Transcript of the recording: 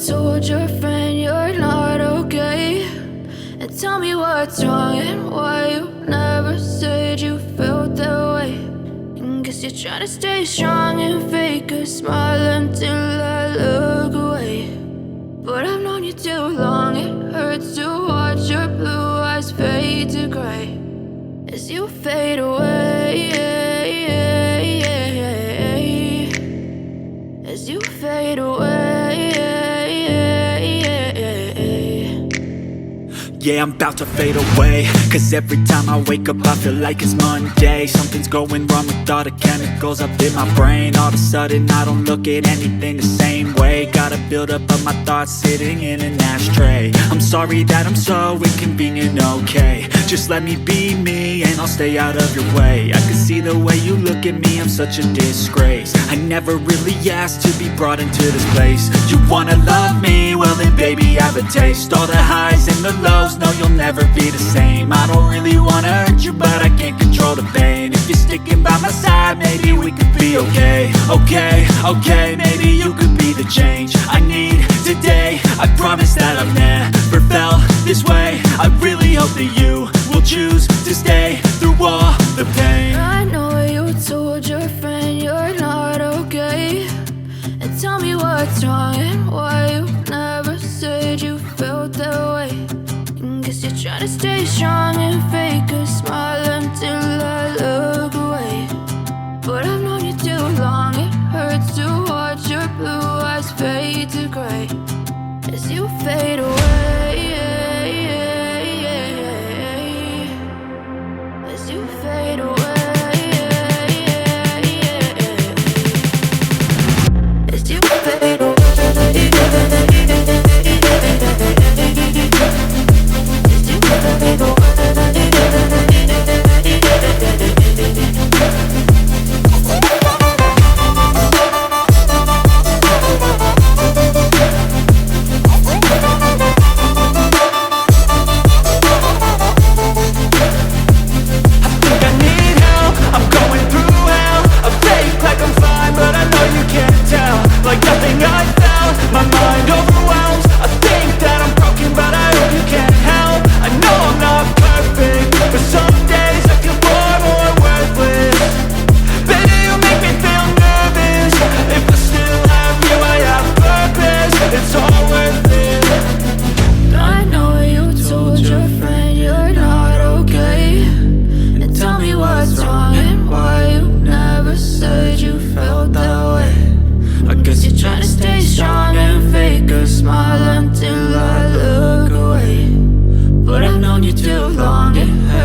told your friend you're not okay, and tell me what's wrong and why you never said you felt that way. And guess you're trying to stay strong and fake a smile until I look away. But I've known you too long, it hurts to watch your blue eyes fade to gray as you fade away, as you fade away. Yeah, I'm about to fade away, cause every time I wake up I feel like it's Monday. Something's going wrong with all the chemicals up in my brain. All of a sudden I don't look at anything the same way. Gotta build up of my thoughts sitting in an ashtray. I'm sorry that I'm so inconvenient, okay. Just let me be me and I'll stay out of your way. I can see the way you look at me, I'm such a disgrace. I never really asked to be brought into this place. You wanna love me? Well then baby, have a taste. All the highs and the lows, no, you'll never be the same. I don't really wanna hurt you, but I can't control the pain. If you're sticking by my side, maybe we could be okay. Okay, maybe you could be the change I need today. I promise that I've never felt this way. I really hope that you will choose to stay through all the pain. I know you told your friend you're not okay, and tell me what's wrong and why you never said you felt that way. And guess you're trying to stay strong and fake a smile until I look away. But I've known you too long, it hurts to watch your blue eyes fade to gray as you fade away, as you fade away. Like nothing I found, my mind overwhelms. I think that I'm broken, but I hope you can help. I know I'm not perfect, but some days I feel far more worthless. Baby, you make me feel nervous. If I still have you, I have purpose. It's all worth it. I know you told your friend you're not okay, and tell me what's wrong and why you never said you felt that way. I guess you're trying to stay strong and fake a smile until I look away. But I've known you too long, it hurts.